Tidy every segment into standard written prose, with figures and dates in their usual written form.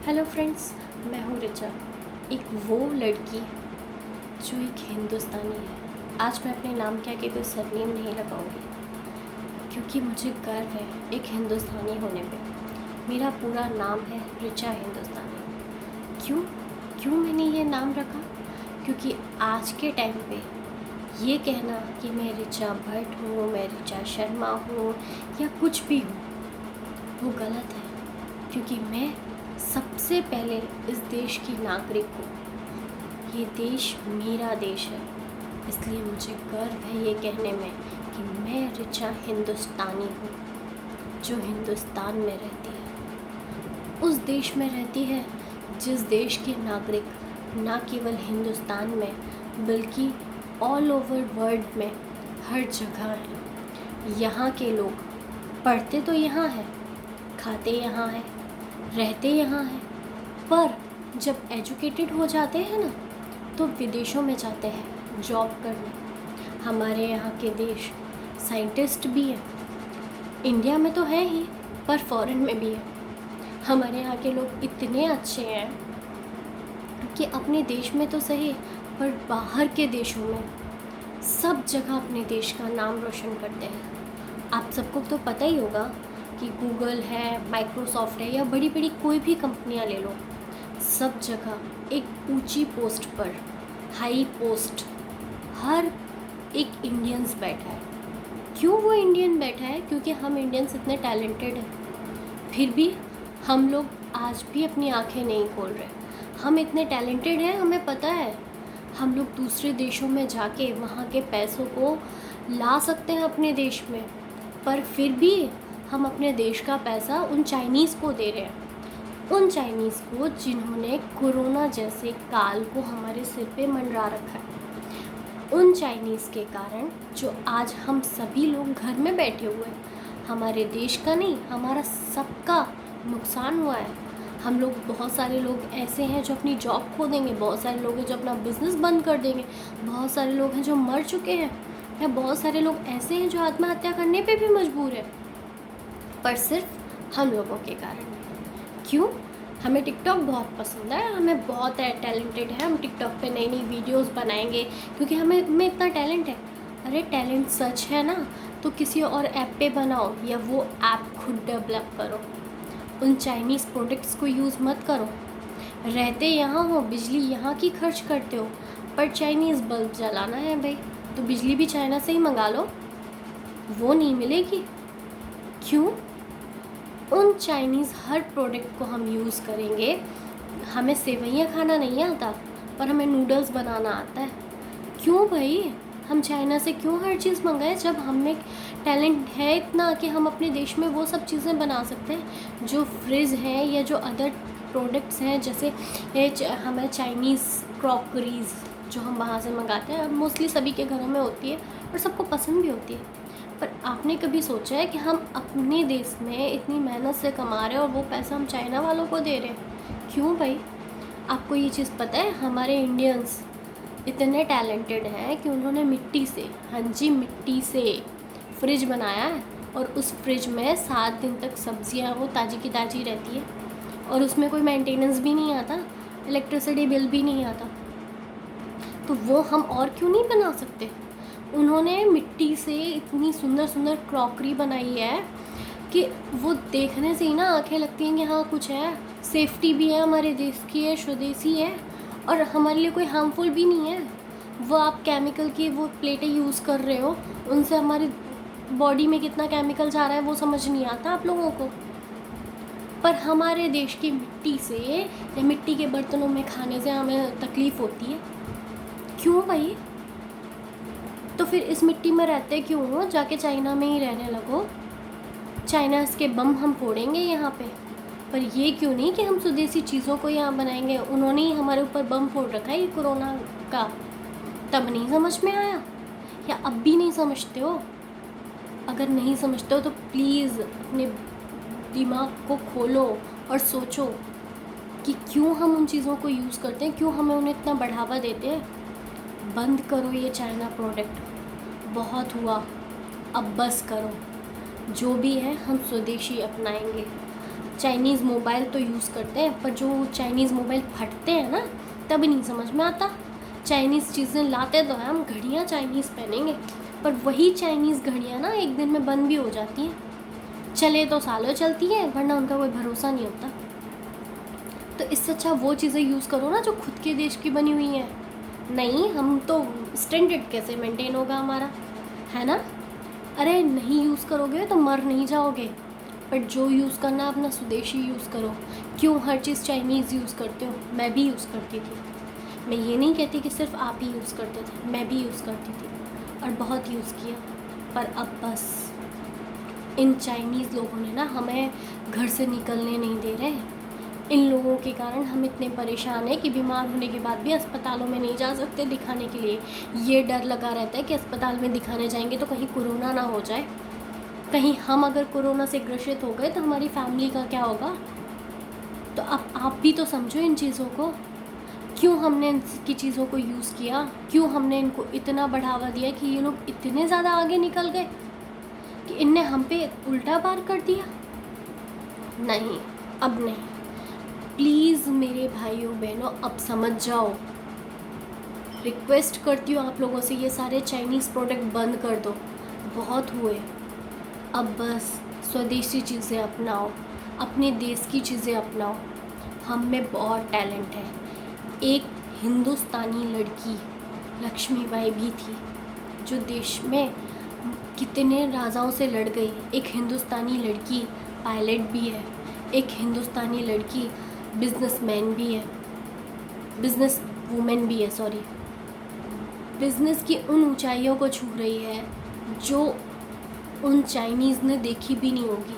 Hello friends, मैं हूँ रिचा। एक वो लड़की जो एक हिंदुस्तानी है। आज मैं अपने नाम के आगे कोई सरनेम नहीं लगाऊंगी क्योंकि मुझे गर्व है एक हिंदुस्तानी होने पे। मेरा पूरा नाम है रिचा हिंदुस्तानी। क्यों क्यों मैंने ये नाम रखा? क्योंकि आज के टाइम पे ये कहना कि मैं रिचा भट्ट हूँ, मैं रिचा शर्मा हूँ या कुछ भी हूँ, वो गलत है। क्योंकि मैं सबसे पहले इस देश की नागरिक हूँ। ये देश मेरा देश है, इसलिए मुझे गर्व है ये कहने में कि मैं रिचा हिंदुस्तानी हूँ जो हिंदुस्तान में रहती है, उस देश में रहती है जिस देश के नागरिक ना केवल हिंदुस्तान में बल्कि ऑल ओवर वर्ल्ड में हर जगह हैं। यहाँ के लोग पढ़ते तो यहाँ है, खाते यहाँ है, रहते यहाँ हैं, पर जब एजुकेटेड हो जाते हैं ना तो विदेशों में जाते हैं जॉब करने। हमारे यहाँ के देश साइंटिस्ट भी हैं, इंडिया में तो है ही पर फॉरेन में भी है। हमारे यहाँ के लोग इतने अच्छे हैं कि अपने देश में तो सही पर बाहर के देशों में सब जगह अपने देश का नाम रोशन करते हैं। आप सबको तो पता ही होगा कि गूगल है, माइक्रोसॉफ्ट है या बड़ी बड़ी कोई भी कंपनियां ले लो, सब जगह एक ऊंची पोस्ट पर, हाई पोस्ट, हर एक इंडियंस बैठा है। क्यों वो इंडियन बैठा है? क्योंकि हम इंडियंस इतने टैलेंटेड हैं, फिर भी हम लोग आज भी अपनी आंखें नहीं खोल रहे। हम इतने टैलेंटेड हैं, हमें पता है हम लोग दूसरे देशों में जाके वहाँ के पैसों को ला सकते हैं अपने देश में, पर फिर भी हम अपने देश का पैसा उन चाइनीज़ को दे रहे हैं। उन चाइनीज़ को जिन्होंने कोरोना जैसे काल को हमारे सिर पे मंडरा रखा है। उन चाइनीज़ के कारण जो आज हम सभी लोग घर में बैठे हुए हैं, हमारे देश का नहीं हमारा सबका नुकसान हुआ है। हम लोग, बहुत सारे लोग ऐसे हैं जो अपनी जॉब खो देंगे, बहुत सारे लोग हैं जो अपना बिजनेस बंद कर देंगे, बहुत सारे लोग हैं जो मर चुके हैं, या बहुत सारे लोग ऐसे हैं जो आत्महत्या करने पे भी मजबूर है, पर सिर्फ हम लोगों के कारण। क्यों? हमें टिकटॉक बहुत पसंद है, हमें बहुत टैलेंटेड है, हम टिकटॉक पे नई नई वीडियोस बनाएंगे क्योंकि हमें इतना टैलेंट है। अरे टैलेंट सच है ना तो किसी और ऐप पे बनाओ या वो ऐप खुद डेवलप करो। उन चाइनीज़ प्रोडक्ट्स को यूज़ मत करो। रहते यहाँ हो, बिजली यहाँ की खर्च करते हो, पर चाइनीज़ बल्ब जलाना है भाई तो बिजली भी चाइना से ही मंगा लो, वो नहीं मिलेगी। क्यों? उन चाइनीज़ हर प्रोडक्ट को हम यूज़ करेंगे। हमें सेवइयाँ खाना नहीं आता पर हमें नूडल्स बनाना आता है। क्यों भाई? हम चाइना से क्यों हर चीज़ मंगाएं जब हमें टैलेंट है इतना कि हम अपने देश में वो सब चीज़ें बना सकते हैं। जो फ्रिज हैं या जो अदर प्रोडक्ट्स हैं, जैसे हमें चाइनीज़ क्रॉकरीज़ जो हम वहाँ से मंगाते हैं, मोस्टली सभी के घरों में होती है और सबको पसंद भी होती है। पर आपने कभी सोचा है कि हम अपने देश में इतनी मेहनत से कमा रहे हैं और वो पैसा हम चाइना वालों को दे रहे हैं? क्यों भाई? आपको ये चीज़ पता है हमारे इंडियंस इतने टैलेंटेड हैं कि उन्होंने मिट्टी से, हाँ जी मिट्टी से फ्रिज बनाया है और उस फ्रिज में 7 दिन तक सब्जियां वो ताज़ी की ताज़ी रहती है और उसमें कोई मेंटेनेंस भी नहीं आता, इलेक्ट्रिसिटी बिल भी नहीं आता। तो वो हम और क्यों नहीं बना सकते? उन्होंने मिट्टी से इतनी सुंदर सुंदर क्रॉकरी बनाई है कि वो देखने से ही ना आंखें लगती हैं कि हाँ कुछ है, सेफ्टी भी है, हमारे देश की है, स्वदेशी है और हमारे लिए कोई हार्मफुल भी नहीं है। वो आप केमिकल की वो प्लेटें यूज़ कर रहे हो, उनसे हमारी बॉडी में कितना केमिकल जा रहा है वो समझ नहीं आता आप लोगों को। पर हमारे देश की मिट्टी से या मिट्टी के बर्तनों में खाने से हमें तकलीफ़ होती है। क्यों भाई? तो फिर इस मिट्टी में रहते क्यों हो? जाके चाइना में ही रहने लगो। चाइना के बम हम फोड़ेंगे यहाँ पे, पर ये क्यों नहीं कि हम स्वदेशी चीज़ों को यहाँ बनाएंगे। उन्होंने ही हमारे ऊपर बम फोड़ रखा है ये कोरोना का, तब नहीं समझ में आया या अब भी नहीं समझते हो? अगर नहीं समझते हो तो प्लीज़ अपने दिमाग को खोलो और सोचो कि क्यों हम उन चीज़ों को यूज़ करते हैं, क्यों हमें उन्हें इतना बढ़ावा देते हैं। बंद करो ये चाइना प्रोडक्ट, बहुत हुआ, अब बस करो। जो भी है हम स्वदेशी अपनाएंगे। चाइनीज़ मोबाइल तो यूज़ करते हैं, पर जो चाइनीज़ मोबाइल फटते हैं ना, तभी नहीं समझ में आता। चाइनीज़ चीज़ें लाते तो हैं हम, घड़ियाँ चाइनीज़ पहनेंगे, पर वही चाइनीज़ घड़ियाँ ना एक दिन में बंद भी हो जाती हैं। चले तो सालों चलती है, वरना उनका कोई भरोसा नहीं होता। तो इससे अच्छा वो चीज़ें यूज़ करो ना जो खुद के देश की बनी हुई हैं। नहीं, हम तो स्टैंडर्ड कैसे मेंटेन होगा हमारा, है ना? अरे नहीं यूज़ करोगे तो मर नहीं जाओगे, बट जो यूज़ करना अपना स्वदेशी यूज़ करो। क्यों हर चीज़ चाइनीज़ यूज़ करते हो? मैं भी यूज़ करती थी। मैं ये नहीं कहती कि सिर्फ आप ही यूज़ करते थे, मैं भी यूज़ करती थी और बहुत यूज़ किया। पर अब बस इन चाइनीज़ लोगों ने ना हमें घर से निकलने नहीं दे रहे। इन लोगों के कारण हम इतने परेशान हैं कि बीमार होने के बाद भी अस्पतालों में नहीं जा सकते दिखाने के लिए। ये डर लगा रहता है कि अस्पताल में दिखाने जाएंगे तो कहीं कोरोना ना हो जाए, कहीं हम अगर कोरोना से ग्रसित हो गए तो हमारी फैमिली का क्या होगा। तो अब आप भी तो समझो इन चीज़ों को। क्यों हमने इनकी चीज़ों को यूज़ किया, क्यों हमने इनको इतना बढ़ावा दिया कि ये लोग इतने ज़्यादा आगे निकल गए कि इनने हम पे उल्टा पार कर दिया। नहीं, अब नहीं। प्लीज़ मेरे भाइयों बहनों, अब समझ जाओ। रिक्वेस्ट करती हूँ आप लोगों से, ये सारे चाइनीज़ प्रोडक्ट बंद कर दो, बहुत हुए। अब बस स्वदेशी चीज़ें अपनाओ, अपने देश की चीज़ें अपनाओ। हम में बहुत टैलेंट है। एक हिंदुस्तानी लड़की लक्ष्मीबाई भी थी, जो देश में कितने राजाओं से लड़ गई। एक हिंदुस्तानी लड़की पायलट भी है, एक हिंदुस्तानी लड़की बिजनेसमैन भी है, बिजनेस वूमेन भी है, सॉरी। बिजनेस की उन ऊंचाइयों को छू रही है जो उन चाइनीज़ ने देखी भी नहीं होगी।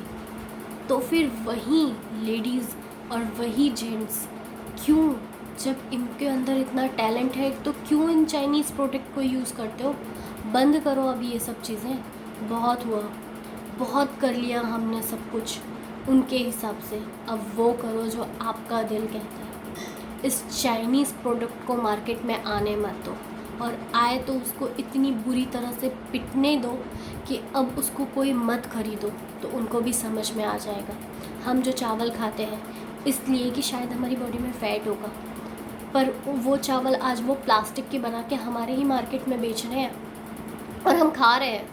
तो फिर वही लेडीज़ और वही जेंट्स क्यों, जब इनके अंदर इतना टैलेंट है, तो क्यों इन चाइनीज़ प्रोडक्ट को यूज़ करते हो? बंद करो अभी ये सब चीज़ें। बहुत हुआ, बहुत कर लिया हमने सब कुछ उनके हिसाब से। अब वो करो जो आपका दिल कहता है। इस चाइनीज़ प्रोडक्ट को मार्केट में आने मत दो, और आए तो उसको इतनी बुरी तरह से पिटने दो कि अब उसको कोई मत खरीदो, तो उनको भी समझ में आ जाएगा। हम जो चावल खाते हैं इसलिए कि शायद हमारी बॉडी में फ़ैट होगा, पर वो चावल आज वो प्लास्टिक के बना के हमारे ही मार्केट में बेच रहे हैं और हम खा रहे हैं।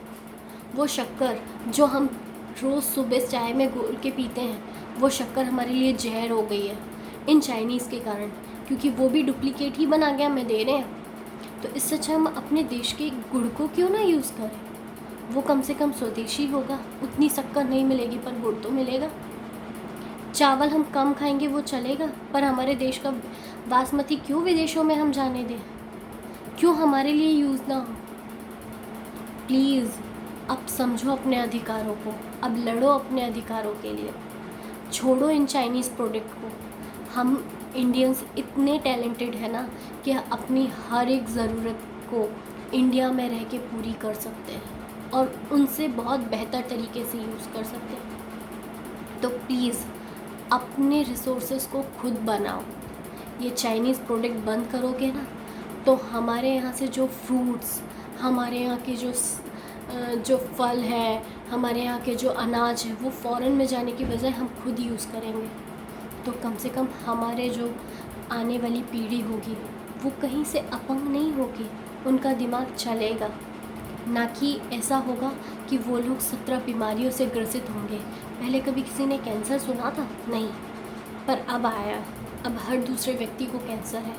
वो शक्कर जो हम रोज़ सुबह चाय में घोल के पीते हैं, वो शक्कर हमारे लिए जहर हो गई है इन चाइनीज़ के कारण, क्योंकि वो भी डुप्लीकेट ही बना के हमें दे रहे हैं। तो इससे अच्छा हम अपने देश के गुड़ को क्यों ना यूज़ करें? वो कम से कम स्वदेशी होगा, उतनी शक्कर नहीं मिलेगी पर गुड़ तो मिलेगा। चावल हम कम खाएंगे वो चलेगा, पर हमारे देश का बासमती क्यों विदेशों में हम जाने दें? क्यों हमारे लिए यूज़ ना हो? प्लीज़ अब समझो अपने अधिकारों को, अब लड़ो अपने अधिकारों के लिए। छोड़ो इन चाइनीज़ प्रोडक्ट को। हम इंडियंस इतने टैलेंटेड है ना कि अपनी हर एक ज़रूरत को इंडिया में रह के पूरी कर सकते हैं और उनसे बहुत बेहतर तरीके से यूज़ कर सकते हैं। तो प्लीज़ अपने रिसोर्सेज को खुद बनाओ। ये चाइनीज़ प्रोडक्ट बंद करोगे ना, तो हमारे यहाँ से जो फ्रूट्स, हमारे यहाँ के जो फल है, हमारे यहाँ के जो अनाज है, वो फ़ॉरेन में जाने की बजाय हम खुद यूज़ करेंगे। तो कम से कम हमारे जो आने वाली पीढ़ी होगी वो कहीं से अपंग नहीं होगी, उनका दिमाग चलेगा। ना कि ऐसा होगा कि वो लोग 17 बीमारियों से ग्रसित होंगे। पहले कभी किसी ने कैंसर सुना था? नहीं, पर अब आया। अब हर दूसरे व्यक्ति को कैंसर है,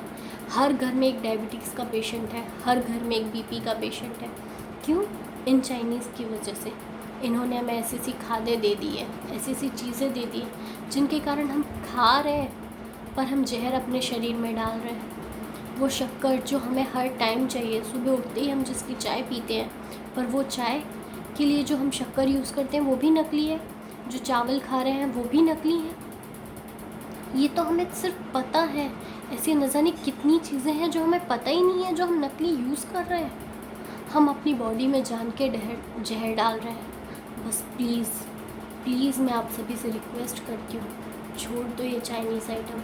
हर घर में एक डायबिटीज़ का पेशेंट है, हर घर में एक बीपी का पेशेंट है। क्यों? इन चाइनीज़ की वजह से। इन्होंने हमें ऐसी ऐसी खादें दे दी है, ऐसी ऐसी चीज़ें दे दी जिनके कारण हम खा रहे हैं, पर हम जहर अपने शरीर में डाल रहे हैं। वो शक्कर जो हमें हर टाइम चाहिए, सुबह उठते ही हम जिसकी चाय पीते हैं, पर वो चाय के लिए जो हम शक्कर यूज़ करते हैं वो भी नकली है, जो चावल खा रहे हैं वो भी नकली है। ये तो हमें सिर्फ पता है, ऐसी न जाने कितनी चीज़ें हैं जो हमें पता ही नहीं है, जो हम नकली यूज़ कर रहे हैं। हम अपनी बॉडी में जान के जहर डाल रहे हैं। बस प्लीज़ प्लीज़ मैं आप सभी से रिक्वेस्ट करती हूँ, छोड़ दो ये चाइनीज़ आइटम,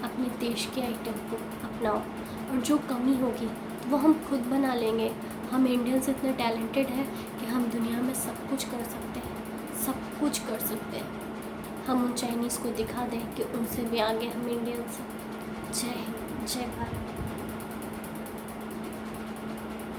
अपने देश के आइटम को अपनाओ। और जो कमी होगी वो हम खुद बना लेंगे। हम इंडियंस इतने टैलेंटेड हैं कि हम दुनिया में सब कुछ कर सकते हैं, सब कुछ कर सकते हैं। हम उन चाइनीज़ को दिखा दें कि उनसे भी आगे हम इंडियंस हैं। जय हिंद, जय भारत।